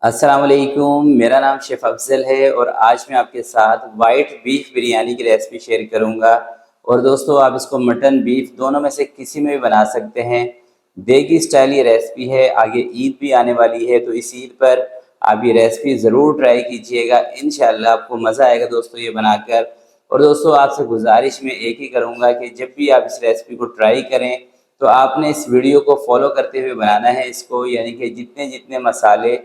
अस्सलाम वालेकुम, मेरा नाम शेफ़ अफ़ज़ल है और आज मैं आपके साथ वाइट बीफ बिरयानी की रेसिपी शेयर करूंगा। और दोस्तों, आप इसको मटन बीफ दोनों में से किसी में भी बना सकते हैं। देगी स्टाइल ये रेसिपी है। आगे ईद भी आने वाली है, तो इस ईद पर आप ये रेसिपी ज़रूर ट्राई कीजिएगा। इंशाल्लाह आपको मज़ा आएगा दोस्तों ये बनाकर। और दोस्तों, आपसे गुजारिश मैं एक ही करूँगा कि जब भी आप इस रेसिपी को ट्राई करें तो आपने इस वीडियो को फॉलो करते हुए बनाना है इसको, यानी कि जितने जितने मसाले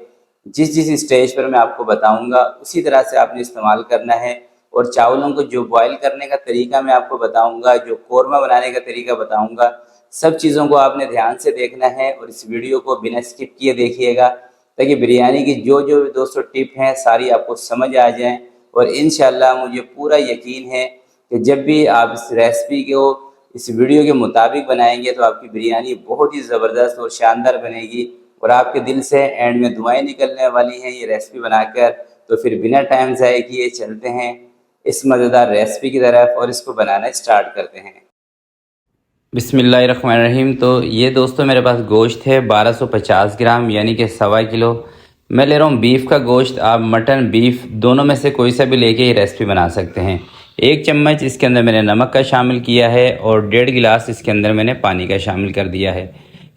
जिस जिस स्टेज पर मैं आपको बताऊंगा उसी तरह से आपने इस्तेमाल करना है। और चावलों को जो बॉईल करने का तरीका मैं आपको बताऊंगा, जो कोरमा बनाने का तरीका बताऊंगा, सब चीज़ों को आपने ध्यान से देखना है और इस वीडियो को बिना स्किप किए देखिएगा, ताकि बिरयानी की जो जो दोस्तों टिप हैं सारी आपको समझ आ जाएं। और इंशाल्लाह मुझे पूरा यकीन है कि जब भी आप इस रेसिपी को इस वीडियो के मुताबिक बनाएंगे तो आपकी बिरयानी बहुत ही ज़बरदस्त और शानदार बनेगी और आपके दिल से एंड में दुआएं निकलने वाली हैं ये रेसिपी बनाकर। तो फिर बिना टाइम ज़ाय किए चलते हैं इस मज़ेदार रेसिपी की तरफ और इसको बनाना स्टार्ट करते हैं। बिस्मिल्लाहिर्रहमानिर्रहीम। तो ये दोस्तों मेरे पास गोश्त है 1250 ग्राम, यानी कि सवा किलो। मैं ले रहा हूँ बीफ का गोश्त। आप मटन बीफ दोनों में से कोई सा भी लेके ये रेसिपी बना सकते हैं। 1 चम्मच इसके अंदर मैंने नमक का शामिल किया है और 1.5 गिलास इसके अंदर मैंने पानी का शामिल कर दिया है।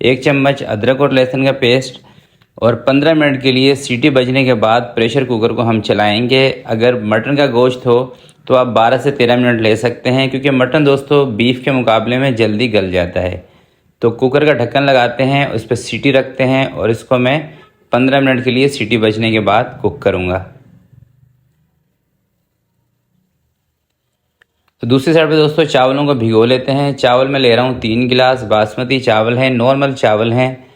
1 चम्मच अदरक और लहसुन का पेस्ट और 15 मिनट के लिए सीटी बजने के बाद प्रेशर कुकर को हम चलाएंगे। अगर मटन का गोश्त हो तो आप 12 से 13 मिनट ले सकते हैं, क्योंकि मटन दोस्तों बीफ के मुकाबले में जल्दी गल जाता है। तो कुकर का ढक्कन लगाते हैं, उस पर सीटी रखते हैं और इसको मैं 15 मिनट के लिए सीटी बजने के बाद कुक करूँगा। तो दूसरी साइड पे दोस्तों चावलों को भिगो लेते हैं। चावल मैं ले रहा हूँ 3 गिलास बासमती चावल हैं, नॉर्मल चावल हैं,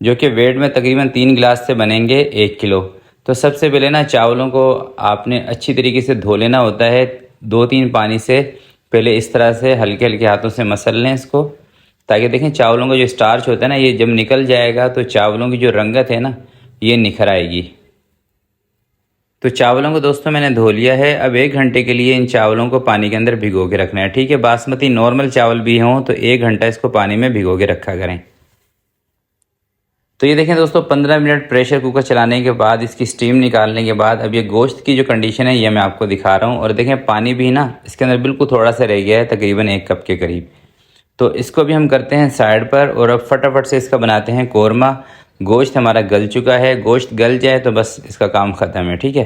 जो कि वेट में तकरीबन 3 गिलास से बनेंगे 1 किलो। तो सबसे पहले ना चावलों को आपने अच्छी तरीके से धो लेना होता है 2-3 पानी से। पहले इस तरह से हल्के हल्के हाथों से मसल लें इसको, ताकि देखें चावलों का जो स्टार्च होता है ना, ये जब निकल जाएगा तो चावलों की जो रंगत है ना, ये निखर आएगी। तो चावलों को दोस्तों मैंने धो लिया है। अब 1 घंटे के लिए इन चावलों को पानी के अंदर भिगो के रखना है। ठीक है, बासमती नॉर्मल चावल भी हों तो 1 घंटा इसको पानी में भिगो के रखा करें। तो ये देखें दोस्तों, 15 मिनट प्रेशर कुकर चलाने के बाद इसकी स्टीम निकालने के बाद अब ये गोश्त की जो कंडीशन है ये मैं आपको दिखा रहा हूँ। और देखें पानी भी ना इसके अंदर बिल्कुल थोड़ा सा रह गया है, तकरीबन 1 कप के करीब। तो इसको भी हम करते हैं साइड पर और अब फटाफट से इसका बनाते हैं कोरमा। गोश्त हमारा गल चुका है, गोश्त गल जाए तो बस इसका काम ख़त्म है। ठीक है,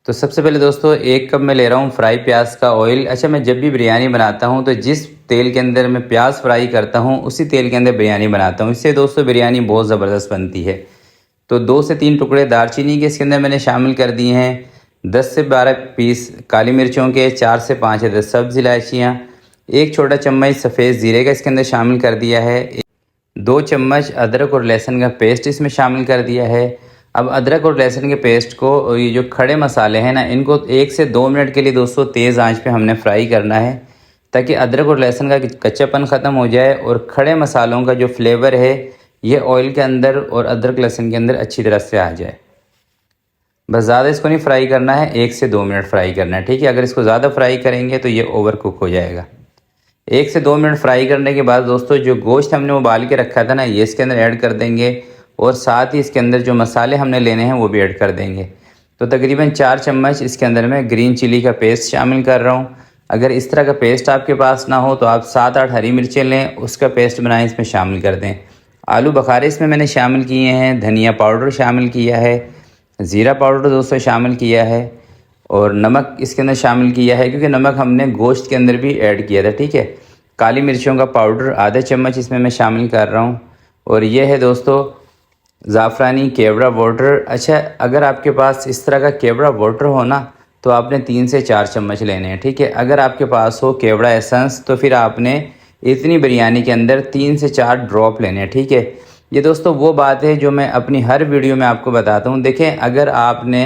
तो सबसे पहले दोस्तों 1 कप मैं ले रहा हूँ फ्राई प्याज का ऑयल। अच्छा, मैं जब भी बिरयानी बनाता हूँ तो जिस तेल के अंदर मैं प्याज फ्राई करता हूँ उसी तेल के अंदर बिरयानी बनाता हूँ। इससे दोस्तों बिरयानी बहुत ज़बरदस्त बनती है। तो 2 से 3 टुकड़े दालचीनी के इसके अंदर मैंने शामिल कर दिए हैं। 10 से 12 पीस काली मिर्चों के, 4 से 5 अदद सब्ज़ इलायचियाँ, 1 छोटा चम्मच सफ़ेद ज़ीरे का इसके अंदर शामिल कर दिया है। 2 चम्मच अदरक और लहसुन का पेस्ट इसमें शामिल कर दिया है। अब अदरक और लहसुन के पेस्ट को और ये जो खड़े मसाले हैं ना, इनको 1 से 2 मिनट के लिए दोस्तों तेज़ आंच पे हमने फ्राई करना है, ताकि अदरक और लहसुन का कच्चापन ख़त्म हो जाए और खड़े मसालों का जो फ्लेवर है ये ऑयल के अंदर और अदरक लहसुन के अंदर अच्छी तरह से आ जाए। बस ज़्यादा इसको नहीं फ्राई करना है, 1 से 2 मिनट फ्राई करना है। ठीक है, अगर इसको ज़्यादा फ्राई करेंगे तो ये ओवर कुक हो जाएगा। 1 से 2 मिनट फ्राई करने के बाद दोस्तों जो गोश्त हमने उबाल के रखा था ना, ये इसके अंदर ऐड कर देंगे और साथ ही इसके अंदर जो मसाले हमने लेने हैं वो भी ऐड कर देंगे। तो तकरीबन 4 चम्मच इसके अंदर मैं ग्रीन चिली का पेस्ट शामिल कर रहा हूँ। अगर इस तरह का पेस्ट आपके पास ना हो तो आप 7-8 हरी मिर्चें लें, उसका पेस्ट बनाएं, इसमें शामिल कर दें। आलू बखारे इसमें मैंने शामिल किए हैं, धनिया पाउडर शामिल किया है, ज़ीरा पाउडर दोस्तों शामिल किया है और नमक इसके अंदर शामिल किया है, क्योंकि नमक हमने गोश्त के अंदर भी ऐड किया था। ठीक है, काली मिर्चों का पाउडर आधा चम्मच इसमें मैं शामिल कर रहा हूँ और ये है दोस्तों ज़ाफ़रानी केवड़ा वाटर। अच्छा, अगर आपके पास इस तरह का केवड़ा वाटर हो ना तो आपने 3 से 4 चम्मच लेने हैं। ठीक है, अगर आपके पास हो केवड़ा एसेंस तो फिर आपने इतनी बिरयानी के अंदर 3 से 4 ड्रॉप लेने हैं। ठीक है, ये दोस्तों वो बात है जो मैं अपनी हर वीडियो में आपको बताता हूँ। देखें, अगर आपने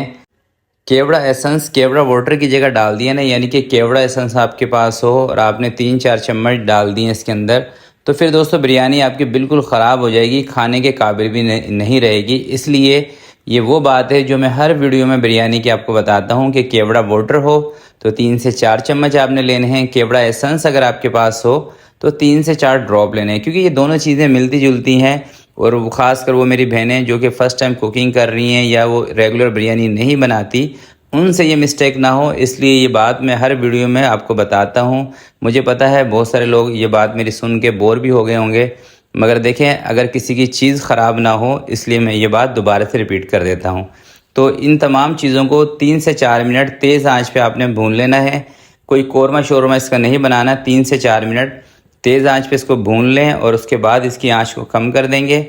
केवड़ा एसेंस केवड़ा वाटर की जगह डाल दिया ना, यानी कि केवड़ा एसेंस आपके पास हो और आपने 3-4 चम्मच डाल दिए इसके अंदर, तो फिर दोस्तों बिरयानी आपकी बिल्कुल ख़राब हो जाएगी, खाने के काबिल भी नहीं रहेगी। इसलिए ये वो बात है जो मैं हर वीडियो में बिरयानी की आपको बताता हूँ कि केवड़ा वाटर हो तो 3 से 4 चम्मच आपने लेने हैं, केवड़ा एसेंस अगर आपके पास हो तो 3 से 4 ड्रॉप लेने हैं, क्योंकि ये दोनों चीज़ें मिलती जुलती हैं और वो ख़ासकर वो मेरी बहनें जो कि फ़र्स्ट टाइम कुकिंग कर रही हैं या वो रेगुलर बिरयानी नहीं बनाती, उनसे ये मिस्टेक ना हो, इसलिए ये बात मैं हर वीडियो में आपको बताता हूँ। मुझे पता है बहुत सारे लोग ये बात मेरी सुन के बोर भी हो गए होंगे, मगर देखें अगर किसी की चीज़ ख़राब ना हो इसलिए मैं ये बात दोबारा से रिपीट कर देता हूँ। तो इन तमाम चीज़ों को 3 से 4 मिनट तेज़ आंच पे आपने भून लेना है। कोई कौरमा शौरमा इसका नहीं बनाना। 3 से 4 मिनट तेज़ आंच पे इसको भून लें और उसके बाद इसकी आंच को कम कर देंगे।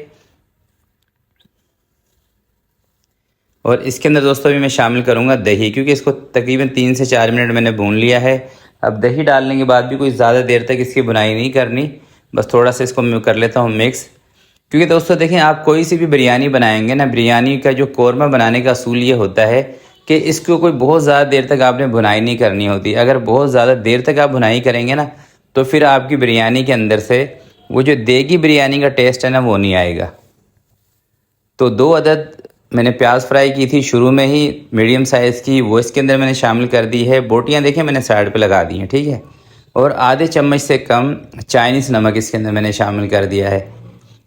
और इसके अंदर दोस्तों अभी मैं शामिल करूँगा दही, क्योंकि इसको तकरीबन 3 से 4 मिनट मैंने भून लिया है। अब दही डालने के बाद भी कोई ज़्यादा देर तक इसकी बुनाई नहीं करनी, बस थोड़ा सा इसको मैं कर लेता हूँ मिक्स। क्योंकि दोस्तों देखें, आप कोई सी भी बिरयानी बनाएंगे ना, बिरयानी का जो कौरमा बनाने का असूल ये होता है कि इसको कोई बहुत ज़्यादा देर तक आपने भुनाई नहीं करनी होती। अगर बहुत ज़्यादा देर तक आप भुनाई करेंगे ना, तो फिर आपकी बिरयानी के अंदर से वो जो देगी बिरयानी का टेस्ट है ना, वो नहीं आएगा। तो 2 अदद मैंने प्याज फ्राई की थी शुरू में ही, मीडियम साइज़ की, वो इसके अंदर मैंने शामिल कर दी है। बोटियाँ देखें मैंने साइड पे लगा दी हैं, ठीक है। और आधे चम्मच से कम चाइनीज़ नमक इसके अंदर मैंने शामिल कर दिया है।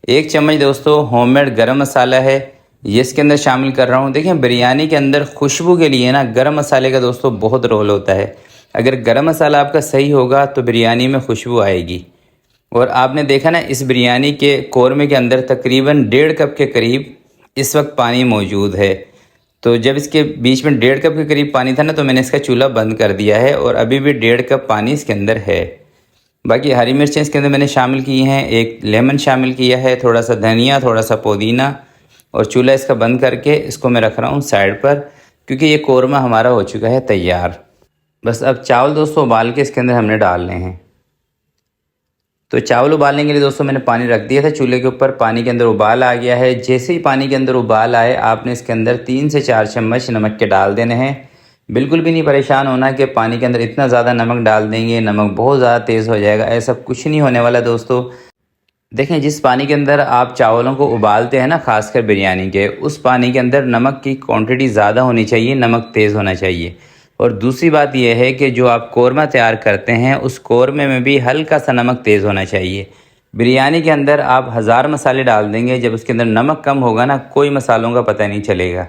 1 चम्मच दोस्तों होममेड गरम मसाला है, ये इसके अंदर शामिल कर रहा हूँ। देखें बिरयानी के अंदर खुशबू के लिए ना गरम मसाले का दोस्तों बहुत रोल होता है। अगर गरम मसाला आपका सही होगा तो बिरयानी में खुशबू आएगी। और आपने देखा ना, इस बिरयानी के कौरमे के अंदर तकरीबन 1.5 कप के करीब इस वक्त पानी मौजूद है। तो जब इसके बीच में 1.5 कप के करीब पानी था ना, तो मैंने इसका चूल्हा बंद कर दिया है और अभी भी 1.5 कप पानी इसके अंदर है। बाकी हरी मिर्चें इसके अंदर मैंने शामिल की हैं, 1 लेमन शामिल किया है, थोड़ा सा धनिया, थोड़ा सा पुदीना। और चूल्हा इसका बंद करके इसको मैं रख रहा हूँ साइड पर, क्योंकि ये कौरमा हमारा हो चुका है तैयार। बस अब चावल दोस्तों उबाल के इसके अंदर हमने डालने हैं। तो चावल उबालने के लिए दोस्तों मैंने पानी रख दिया था चूल्हे के ऊपर। पानी के अंदर उबाल आ गया है। जैसे ही पानी के अंदर उबाल आए, आपने इसके अंदर 3 से 4 चम्मच नमक के डाल देने हैं। बिल्कुल भी नहीं परेशान होना कि पानी के अंदर इतना ज़्यादा नमक डाल देंगे, नमक बहुत ज़्यादा तेज़ हो जाएगा, ऐसा कुछ नहीं होने वाला दोस्तों। देखें, जिस पानी के अंदर आप चावलों को उबालते हैं ना, खासकर बिरयानी के, उस पानी के अंदर नमक की क्वांटिटी ज़्यादा होनी चाहिए, नमक तेज़ होना चाहिए। और दूसरी बात यह है कि जो आप कौरमा तैयार करते हैं उस कौरमे में भी हल्का सा नमक तेज़ होना चाहिए। बिरयानी के अंदर आप 1000 मसाले डाल देंगे, जब उसके अंदर नमक कम होगा ना, कोई मसालों का पता नहीं चलेगा।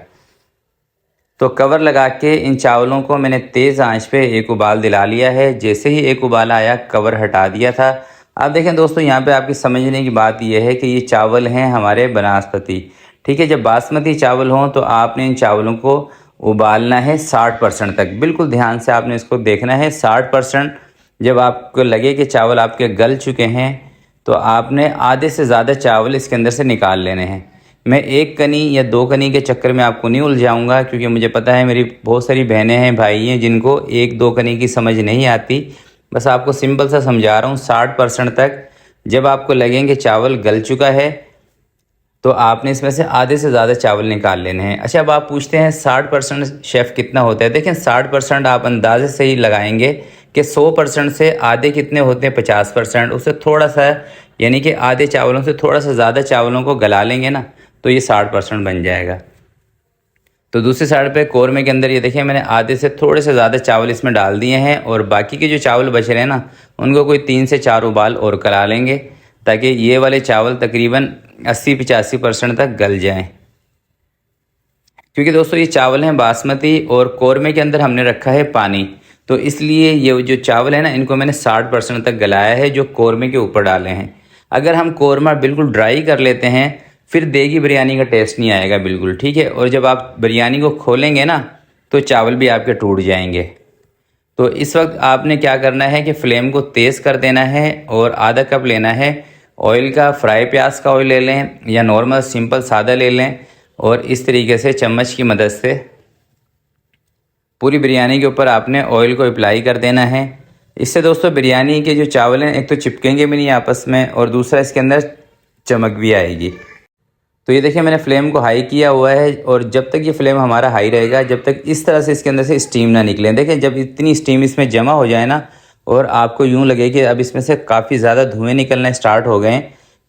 तो कवर लगा के इन चावलों को मैंने तेज़ आंच पे एक उबाल दिला लिया है। जैसे ही एक उबाल आया, कवर हटा दिया था। अब देखें दोस्तों, यहाँ पे आपकी समझने की बात यह है कि ये चावल हैं हमारे बनास्पति, ठीक है। जब बासमती चावल हों तो आपने इन चावलों को उबालना है 60% तक। बिल्कुल ध्यान से आपने इसको देखना है। 60% जब आपको लगे कि चावल आपके गल चुके हैं, तो आपने आधे से ज़्यादा चावल इसके अंदर से निकाल लेने हैं। मैं 1 कनी या 2 कनी के चक्कर में आपको नहीं उलझाऊंगा, क्योंकि मुझे पता है मेरी बहुत सारी बहनें हैं, भाई हैं, जिनको 1-2 कनी की समझ नहीं आती। बस आपको सिंपल सा समझा रहा हूँ। 60% तक जब आपको लगेंगे चावल गल चुका है, तो आपने इसमें से आधे से ज़्यादा चावल निकाल लेने हैं। अच्छा, अब आप पूछते हैं 60% शेफ़ कितना होता है। देखें, 60% आप अंदाजे से ही लगाएंगे कि 100% से आधे कितने होते हैं, 50%। उससे थोड़ा सा, यानी कि आधे चावलों से थोड़ा सा ज़्यादा चावलों को गला लेंगे ना, तो ये 60% बन जाएगा। तो दूसरी साइड पे कौरमे के अंदर ये देखिए, मैंने आधे से थोड़े से ज़्यादा चावल इसमें डाल दिए हैं, और बाकी के जो चावल बच रहे हैं ना, उनको कोई 3 से 4 उबाल और करा लेंगे, ताकि ये वाले चावल तकरीबन 80-85% तक गल जाएं। क्योंकि दोस्तों ये चावल हैं बासमती, और कौरमे के अंदर हमने रखा है पानी, तो इसलिए ये जो चावल है ना, इनको मैंने 60% तक गलाया है, जो कौरमे के ऊपर डाले हैं। अगर हम कौरमा बिल्कुल ड्राई कर लेते हैं, फिर देगी बिरयानी का टेस्ट नहीं आएगा बिल्कुल, ठीक है। और जब आप बिरयानी को खोलेंगे ना, तो चावल भी आपके टूट जाएंगे। तो इस वक्त आपने क्या करना है कि फ्लेम को तेज़ कर देना है, और आधा कप लेना है ऑयल का। फ्राई प्याज का ऑयल ले लें या नॉर्मल सिंपल सादा ले लें, और इस तरीके से चम्मच की मदद से पूरी बिरयानी के ऊपर आपने ऑयल को अप्लाई कर देना है। इससे दोस्तों बिरयानी के जो चावल हैं, एक तो चिपकेंगे भी नहीं आपस में, और दूसरा इसके अंदर चमक भी आएगी। तो ये देखिए, मैंने फ्लेम को हाई किया हुआ है, और जब तक ये फ्लेम हमारा हाई रहेगा, जब तक इस तरह से इसके अंदर से स्टीम ना निकले। देखें, जब इतनी स्टीम इसमें जमा हो जाए ना, और आपको यूँ लगे कि अब इसमें से काफ़ी ज़्यादा धुएँ निकलना स्टार्ट हो गए,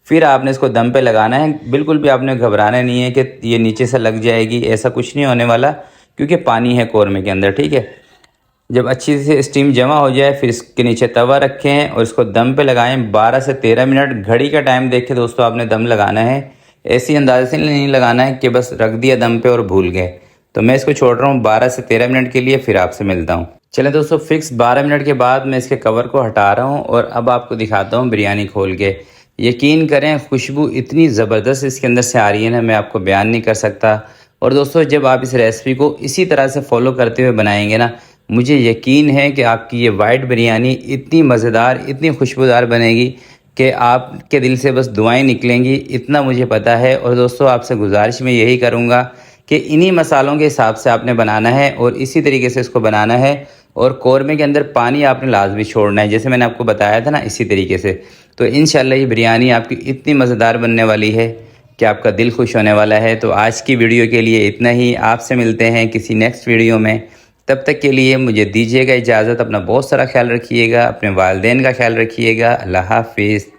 फिर आपने इसको दम पे लगाना है। बिल्कुल भी आपने घबराना नहीं है कि ये नीचे से लग जाएगी, ऐसा कुछ नहीं होने वाला, क्योंकि पानी है कौरमे के अंदर, ठीक है। जब अच्छी से स्टीम जमा हो जाए, फिर इसके नीचे तवा रखें और इसको दम पे लगाएं 12 से 13 मिनट। घड़ी का टाइम देख के दोस्तों आपने दम लगाना है, ऐसी अंदाजे से नहीं लगाना है कि बस रख दिया दम पे और भूल गए। तो मैं इसको छोड़ रहा हूँ 12 से 13 मिनट के लिए, फिर आपसे मिलता हूँ। चलें दोस्तों, फिक्स 12 मिनट के बाद मैं इसके कवर को हटा रहा हूँ और अब आपको दिखाता हूँ बिरयानी खोल के। यकीन करें, खुशबू इतनी ज़बरदस्त इसके अंदर से आ रही है ना, मैं आपको बयान नहीं कर सकता। और दोस्तों, जब आप इस रेसिपी को इसी तरह से फॉलो करते हुए बनाएंगे ना, मुझे यकीन है कि आपकी ये वाइट बिरयानी इतनी मज़ेदार, इतनी खुशबूदार बनेगी कि आपके दिल से बस दुआएं निकलेंगी, इतना मुझे पता है। और दोस्तों, आपसे गुजारिश मैं यही करूँगा कि इन्हीं मसालों के हिसाब से आपने बनाना है और इसी तरीके से इसको बनाना है। और कौरमे के अंदर पानी आपने लाजमी छोड़ना है, जैसे मैंने आपको बताया था ना, इसी तरीके से। तो इंशाल्लाह ये बिरयानी आपकी इतनी मज़ेदार बनने वाली है कि आपका दिल खुश होने वाला है। तो आज की वीडियो के लिए इतना ही। आपसे मिलते हैं किसी नेक्स्ट वीडियो में। तब तक के लिए मुझे दीजिएगा इजाज़त। अपना बहुत सारा ख्याल रखिएगा, अपने वालिदैन का ख्याल रखिएगा। अल्लाह हाफिज़।